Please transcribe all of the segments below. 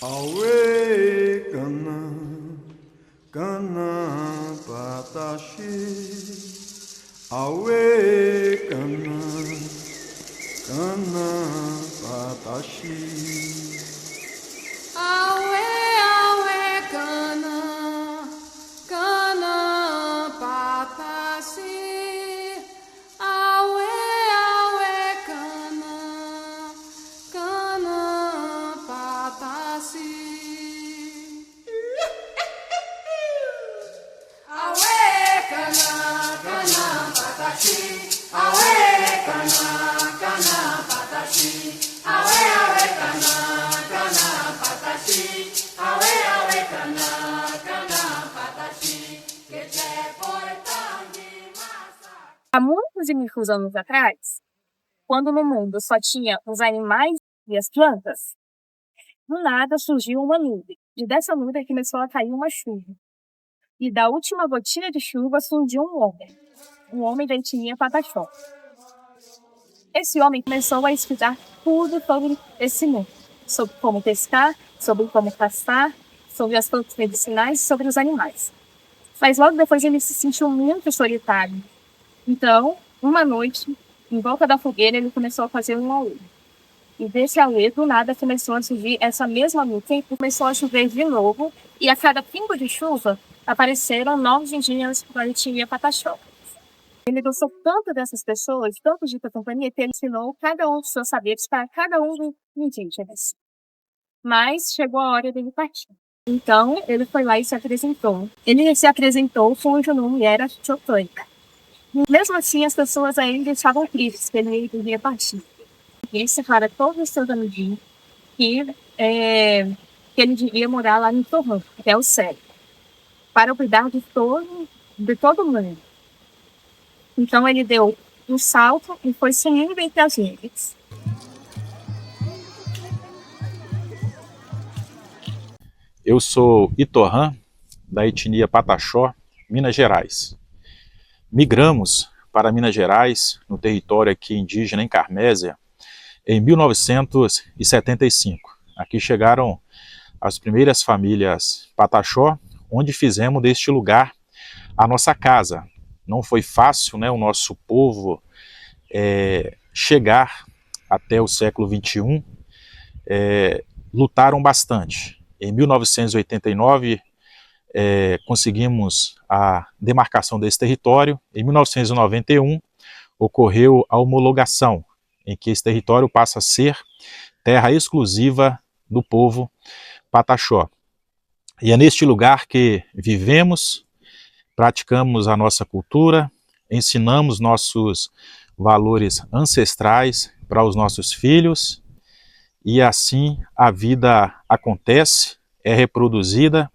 Awe kana kana patashi. Awe kana kana patashi. Awe awe kana kana patashi. Awe awe kana kana patashi. Awe kana kana patashi. Awe kana kana patashi. Awe awe kana kana patashi. Awe awe kana kana patashi. Que te portangi massa. Há muitos e muitos anos atrás, quando no mundo só tinha os animais e as plantas, do nada surgiu uma nuvem. E dessa nuvem começou a cair uma chuva. E da última gotinha de chuva surgiu um homem da etnia Pataxó. Esse homem começou a estudar tudo sobre esse mundo, sobre como pescar, sobre como caçar, sobre as plantas medicinais, sobre os animais. Mas logo depois ele se sentiu muito solitário. Então, uma noite, em volta da fogueira, ele começou a fazer um auê. E desse auê, do nada, começou a surgir essa mesma nuvem, começou a chover de novo, e a cada pingo de chuva, apareceram novos indígenas da etnia Pataxó. Ele gostou tanto dessas pessoas, tanto de sua companhia, que ele ensinou cada um dos seus saberes para cada um dos indígenas. Mas chegou a hora dele partir. Então, ele foi lá e se apresentou. Ele se apresentou cujo nome era Chotônica. Mesmo assim, as pessoas ainda estavam tristes que ele devia partir. Ele separa todos os seus amiguinhos que ele devia morar lá no Torrão, que é o céu, para cuidar de todo mundo. Então ele deu um salto e foi sumindo entre as nuvens. Eu sou Itorrã, da etnia Pataxó, Minas Gerais. Migramos para Minas Gerais, no território aqui indígena em Carmésia, em 1975. Aqui chegaram as primeiras famílias Pataxó, onde fizemos deste lugar a nossa casa. Não foi fácil, né, o nosso povo chegar até o século XXI, lutaram bastante. Em 1989, conseguimos a demarcação desse território. Em 1991, ocorreu a homologação, em que esse território passa a ser terra exclusiva do povo Pataxó. E é neste lugar que vivemos, praticamos a nossa cultura, ensinamos nossos valores ancestrais para os nossos filhos, e assim a vida acontece, é reproduzida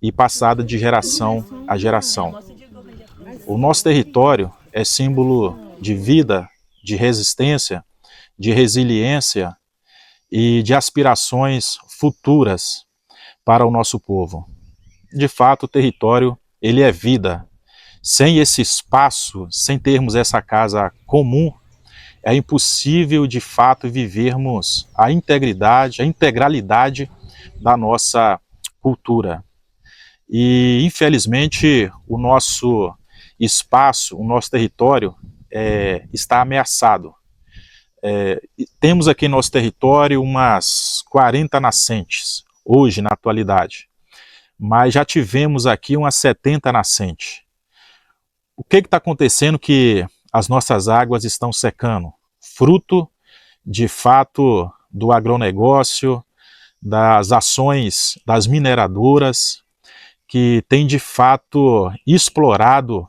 e passada de geração a geração. O nosso território é símbolo de vida, de resistência, de resiliência e de aspirações futuras para o nosso povo. De fato, o território, ele é vida. Sem esse espaço, sem termos essa casa comum, é impossível, de fato, vivermos a integridade, a integralidade da nossa cultura. E, infelizmente, o nosso espaço, o nosso território está ameaçado. Temos aqui em nosso território umas 40 nascentes, hoje, na atualidade. Mas já tivemos aqui umas 70 nascentes. O que está acontecendo que as nossas águas estão secando? Fruto, de fato, do agronegócio, das ações das mineradoras, que tem de fato explorado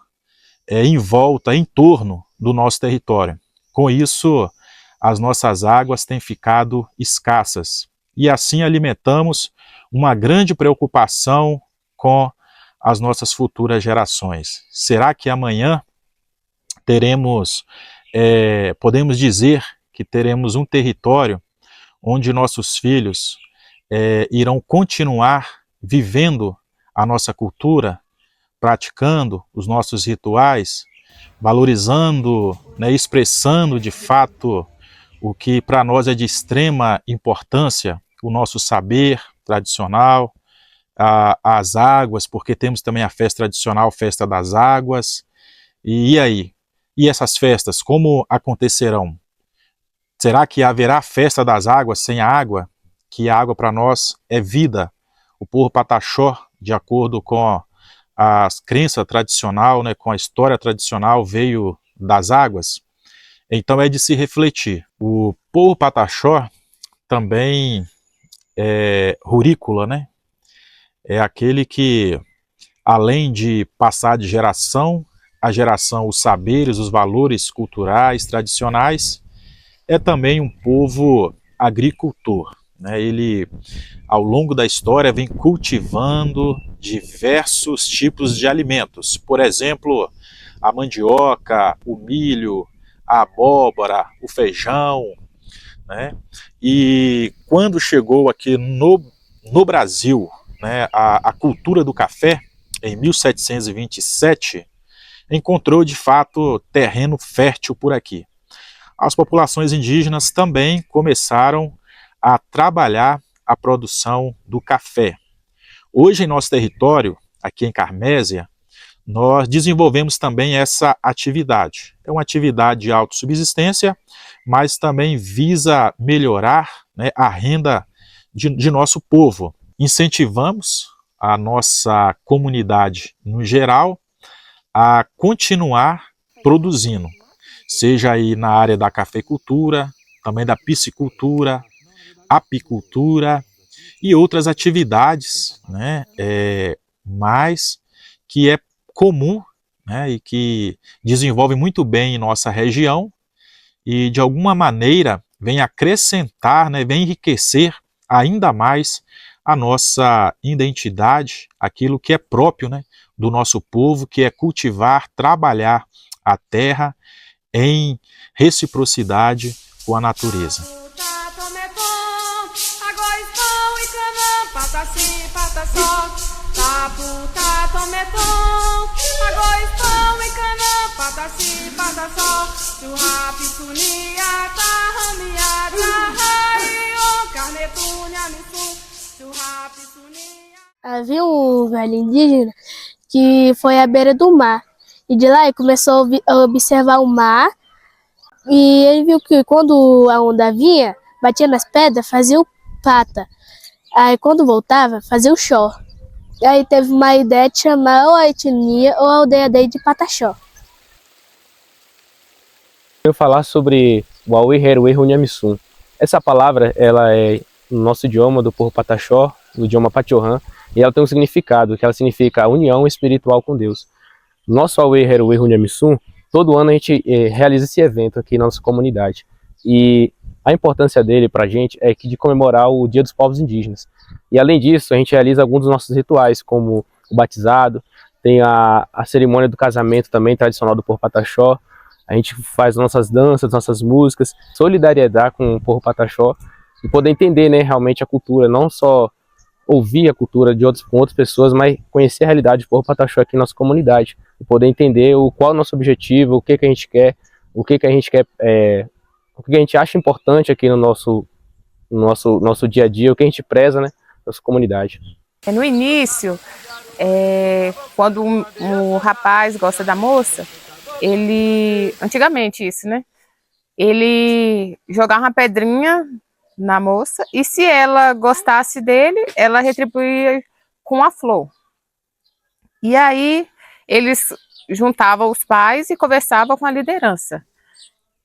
em volta, em torno do nosso território. Com isso, as nossas águas têm ficado escassas. E assim alimentamos uma grande preocupação com as nossas futuras gerações. Será que amanhã podemos dizer que teremos um território onde nossos filhos irão continuar vivendo a nossa cultura, praticando os nossos rituais, valorizando, né, expressando de fato o que para nós é de extrema importância, o nosso saber, tradicional, as águas, porque temos também a festa tradicional, Festa das Águas. E aí? E essas festas, como acontecerão? Será que haverá festa das águas sem a água? Que a água para nós é vida. O povo Pataxó, de acordo com a crença tradicional, né, com a história tradicional, veio das águas. Então é de se refletir. O povo Pataxó também é rurícola, né? É aquele que, além de passar de geração a geração os saberes, os valores culturais, tradicionais, é também um povo agricultor, né? Ele, ao longo da história, vem cultivando diversos tipos de alimentos. Por exemplo, a mandioca, o milho, a abóbora, o feijão, né? E quando chegou aqui no Brasil, né, a cultura do café, em 1727, encontrou de fato terreno fértil por aqui. As populações indígenas também começaram a trabalhar a produção do café. Hoje, em nosso território, aqui em Carmésia, nós desenvolvemos também essa atividade. É uma atividade de autossubsistência, mas também visa melhorar, né, a renda de nosso povo. Incentivamos a nossa comunidade, no geral, a continuar produzindo, seja aí na área da cafeicultura, também da piscicultura, apicultura e outras atividades, né, mas que é comum, né, e que desenvolve muito bem em nossa região e de alguma maneira vem acrescentar, né, vem enriquecer ainda mais a nossa identidade, aquilo que é próprio, né, do nosso povo, que é cultivar, trabalhar a terra em reciprocidade com a natureza. Havia um velho indígena que foi à beira do mar. E de lá ele começou a observar o mar. E ele viu que quando a onda vinha, batia nas pedras, fazia o pata. Aí quando voltava, fazia o xó. Aí teve uma ideia de chamar ou a etnia ou a aldeia dele de Pataxó. Eu vou falar sobre o Auê Heruê Runhamisum. Essa palavra, ela é no nosso idioma do povo Pataxó, no idioma Patiohan, e ela tem um significado, que ela significa a união espiritual com Deus. Nosso Auê Heruê Runhamisum, todo ano a gente realiza esse evento aqui na nossa comunidade. E a importância dele para a gente é que de comemorar o Dia dos Povos Indígenas. E além disso, a gente realiza alguns dos nossos rituais, como o batizado, tem a cerimônia do casamento também tradicional do povo Pataxó. A gente faz nossas danças, nossas músicas, solidariedade com o povo Pataxó e poder entender, né, realmente a cultura, não só ouvir a cultura de com outras pessoas, mas conhecer a realidade do povo Pataxó aqui na nossa comunidade e poder entender qual é o nosso objetivo, o que a gente quer, o que a gente quer, o que a gente acha importante aqui no nosso dia a dia, o que a gente preza, né, nossa comunidade. No início, quando o rapaz gosta da moça, antigamente isso, né? Ele jogava uma pedrinha na moça e se ela gostasse dele, ela retribuía com a flor. E aí eles juntavam os pais e conversavam com a liderança.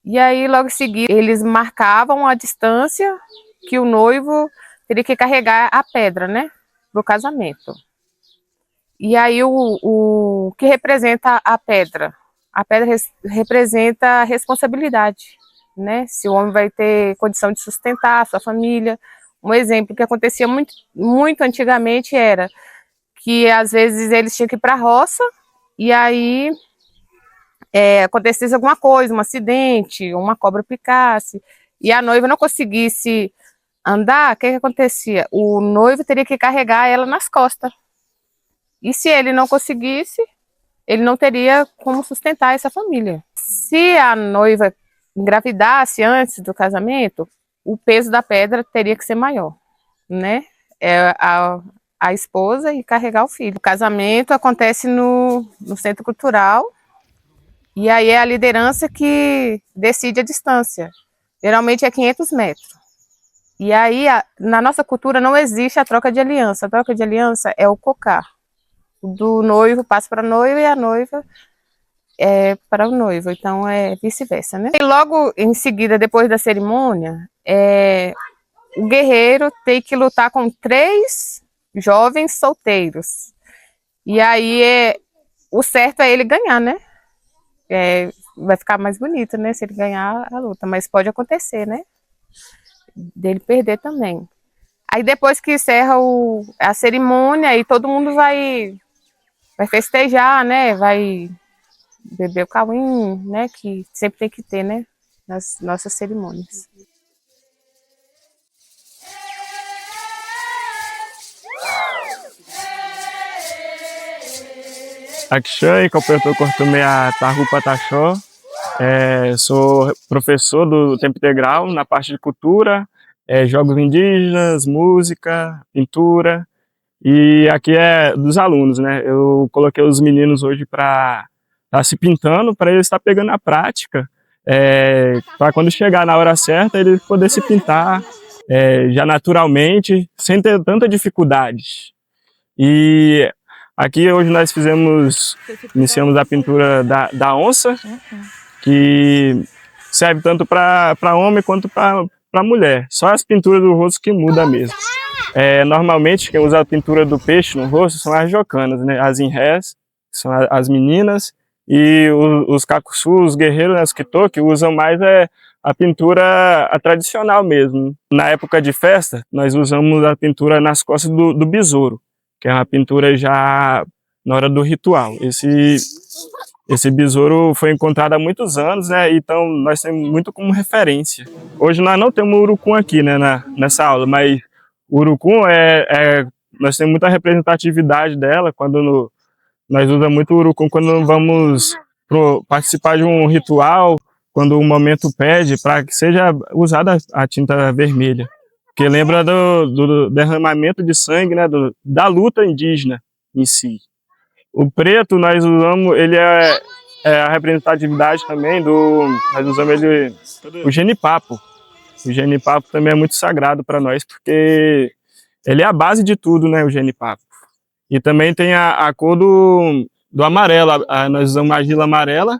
E aí logo em seguida eles marcavam a distância que o noivo teria que carregar a pedra, né, para o casamento. E aí o que representa a pedra? A pedra representa a responsabilidade, né? Se o homem vai ter condição de sustentar a sua família. Um exemplo que acontecia muito antigamente era que às vezes eles tinham que ir para a roça e aí acontecesse alguma coisa, um acidente, uma cobra picasse e a noiva não conseguisse andar, o que acontecia? O noivo teria que carregar ela nas costas. E se ele não conseguisse, ele não teria como sustentar essa família. Se a noiva engravidasse antes do casamento, o peso da pedra teria que ser maior, né? é a esposa e carregar o filho. O casamento acontece no centro cultural e aí é a liderança que decide a distância. Geralmente é 500 metros. E aí, na nossa cultura não existe a troca de aliança. A troca de aliança é o cocar. Do noivo passa para a noiva e a noiva para o noivo. Então é vice-versa, né? E logo em seguida, depois da cerimônia, o guerreiro tem que lutar com 3 jovens solteiros. E aí o certo é ele ganhar, né? Vai ficar mais bonito, né? Se ele ganhar a luta. Mas pode acontecer, né? Dele perder também. Aí depois que encerra a cerimônia, aí todo mundo vai festejar, né? Vai beber o cauim, né? Que sempre tem que ter, né? Nas nossas cerimônias. Akshay, Competor Cortumea Tarru Pataxó. Sou professor do tempo integral na parte de cultura, jogos indígenas, música, pintura, e aqui é dos alunos, né? Eu coloquei os meninos hoje para estar se pintando, para eles estar pegando a prática, para quando chegar na hora certa eles poderem se pintar já naturalmente, sem ter tanta dificuldade. E aqui hoje nós iniciamos a pintura da onça, que serve tanto para homem quanto para mulher. Só as pinturas do rosto que muda mesmo. Normalmente quem usa a pintura do peixe no rosto são as jocanas, né? As inrés, que são as meninas, e os cacuçus, os guerreiros, né? Os quitoque, usam mais a pintura tradicional mesmo. Na época de festa, nós usamos a pintura nas costas do besouro, que é uma pintura já na hora do ritual. Esse besouro foi encontrado há muitos anos, né? Então nós temos muito como referência. Hoje nós não temos urucum aqui, né, nessa aula, mas o urucum nós temos muita representatividade dela quando nós usamos muito o urucum quando vamos participar de um ritual, quando o momento pede para que seja usada a tinta vermelha, que lembra do derramamento de sangue, né, da luta indígena em si. O preto nós usamos, ele é a representatividade também nós usamos o genipapo. O genipapo também é muito sagrado para nós, porque ele é a base de tudo, né, o genipapo. E também tem a cor do amarelo, nós usamos a argila amarela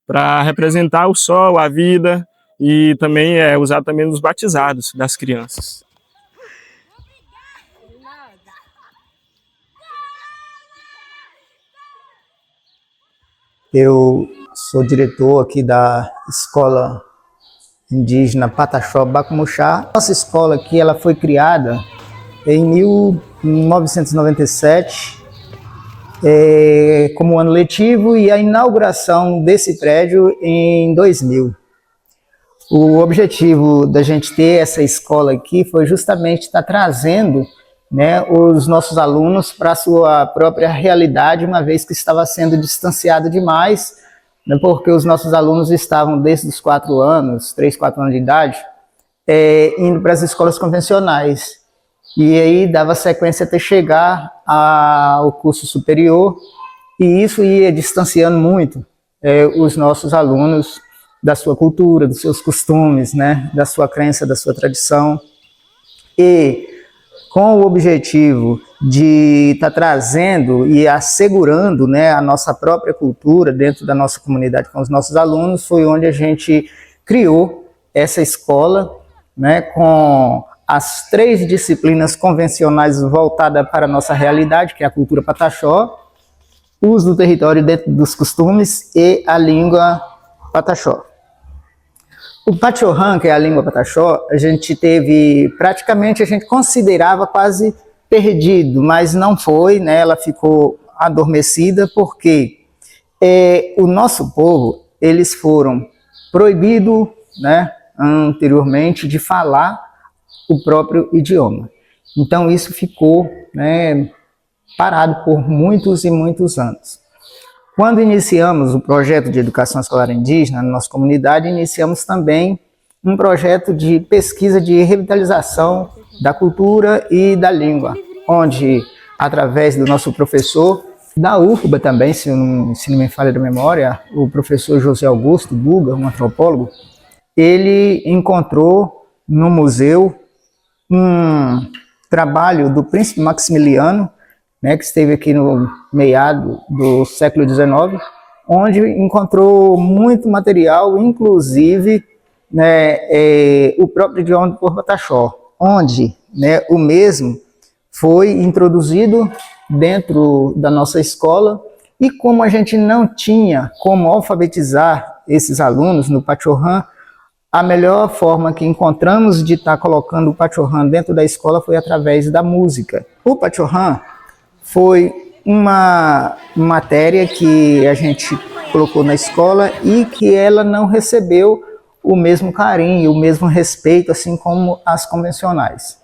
para representar o sol, a vida, e também é usado também nos batizados das crianças. Eu sou diretor aqui da Escola Indígena Pataxó Bacumuxá. Nossa escola aqui ela foi criada em 1997 como ano letivo e a inauguração desse prédio em 2000. O objetivo da gente ter essa escola aqui foi justamente estar trazendo, né, os nossos alunos para a sua própria realidade, uma vez que estava sendo distanciado demais, né, porque os nossos alunos estavam desde os 4 anos, 3, 4 anos de idade, indo para as escolas convencionais. E aí dava sequência até chegar ao curso superior, e isso ia distanciando muito os nossos alunos da sua cultura, dos seus costumes, né, da sua crença, da sua tradição. E com o objetivo de estar trazendo e assegurando, né, a nossa própria cultura dentro da nossa comunidade com os nossos alunos, foi onde a gente criou essa escola, né, com as 3 disciplinas convencionais voltadas para a nossa realidade, que é a cultura pataxó, o uso do território dentro dos costumes e a língua pataxó. O Pachorrã, que é a língua pataxó, a gente considerava quase perdido, mas não foi, né? Ela ficou adormecida porque o nosso povo, eles foram proibidos, né, anteriormente de falar o próprio idioma. Então isso ficou, né, parado por muitos e muitos anos. Quando iniciamos o projeto de educação escolar indígena na nossa comunidade, iniciamos também um projeto de pesquisa de revitalização da cultura e da língua, onde, através do nosso professor, da UFBA também, se não me falha da memória, o professor José Augusto Buga, um antropólogo, ele encontrou no museu um trabalho do príncipe Maximiliano, né, que esteve aqui no meado do século XIX, onde encontrou muito material, inclusive, né, o próprio idioma do povo Pataxó, onde, né, o mesmo foi introduzido dentro da nossa escola, e como a gente não tinha como alfabetizar esses alunos no Pachorrã, a melhor forma que encontramos de estar colocando o Pachorrã dentro da escola foi através da música. O Pachorrã foi uma matéria que a gente colocou na escola e que ela não recebeu o mesmo carinho, o mesmo respeito, assim como as convencionais.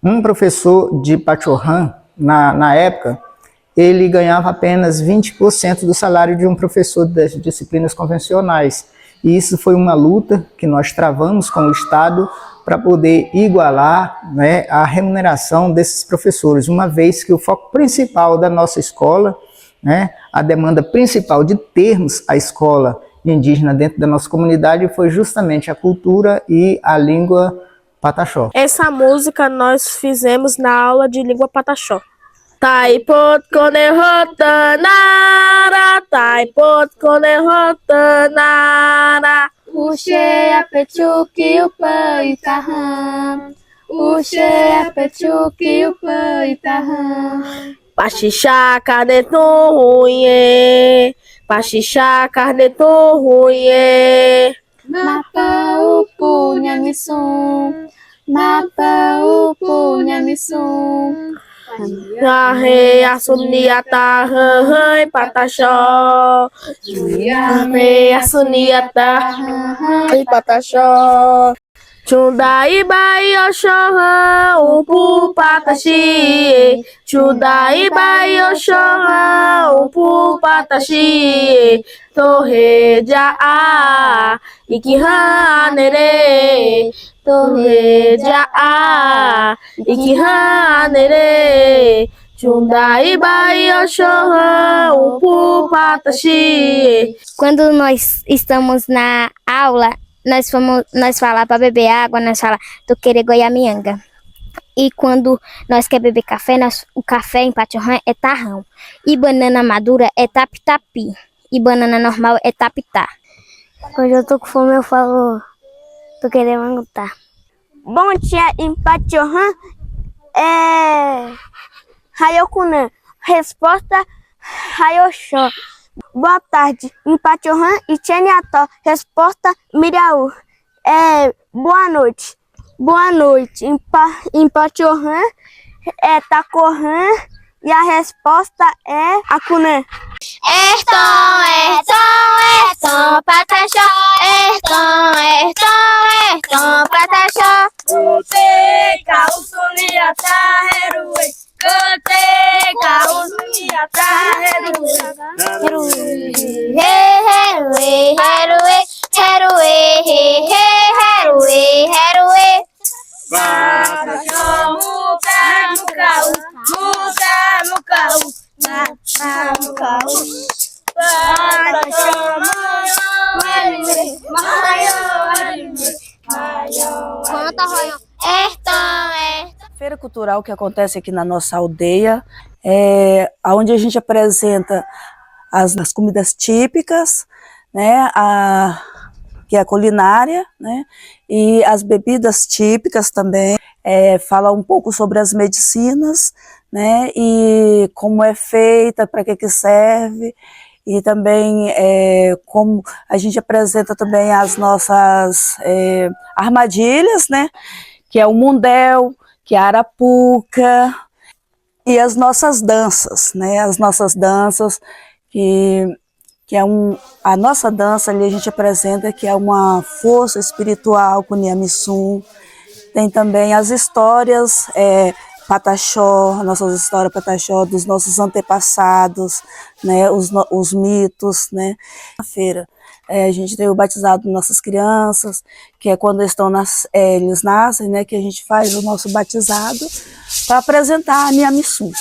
Um professor de Pachorrã, na época, ele ganhava apenas 20% do salário de um professor das disciplinas convencionais. E isso foi uma luta que nós travamos com o Estado para poder igualar, né, a remuneração desses professores, uma vez que o foco principal da nossa escola, né, a demanda principal de termos a escola indígena dentro da nossa comunidade foi justamente a cultura e a língua Pataxó. Essa música nós fizemos na aula de língua Pataxó. Taipot konehotanara, taipot konehotanara. Uxe apechuki upa itaham, uxe apechuki upa itaham. Pachixá carneton ruie, pachixá carneton ruie. Mapa upu nyamisum, mapa upu nyamisum. Arre assuniata rãe Pataxó, arre assuniata rãe Pataxó. Chundai bai oxorã, upu pataxi. Chundai bai oxorã, upu pataxi. Torre ja a, ikihanere. Torre ja a, ikihanere. Chundai bai oxorã, upu pataxi. Quando nós estamos na aula, nós falamos para beber água, nós falamos do querer goiamianga. E quando nós quer beber café, o café em Pachorrã é tarrão. E banana madura é tapi-tapi. E banana normal é tapitá. Quando eu tô com fome, eu falo, tô querendo mangutar. Bom dia em Pachorrã é Raiokunã. Resposta Raioxó. Boa tarde em Pachorrã e Tcheniató. Resposta Miriaú. Boa noite. Boa noite em Pachorrã é Tacorrã e a resposta é Acunã. Erton, Pataxó. Erton, Pataxó. Gote kausuliata herue. Gote kausuliata herue. Herue. Pataxó muka mukau, muka mukau, muka mukau. Pataxó Conta, Royão. Erton. Feira cultural que acontece aqui na nossa aldeia, onde a gente apresenta as comidas típicas, né, que é a culinária, né, e as bebidas típicas também. Fala um pouco sobre as medicinas, né, e como é feita, para que serve. E também como a gente apresenta também as nossas armadilhas, né? Que é o mundel, que é a arapuca, e as nossas danças, né? As nossas danças, que é a nossa dança ali a gente apresenta que é uma força espiritual com Niamissum. Tem também as histórias Pataxó, nossas histórias Pataxó, dos nossos antepassados, né, os mitos, né. Na feira A gente tem o batizado de nossas crianças, que é quando eles nascem, né, que a gente faz o nosso batizado para apresentar a Niamiçu.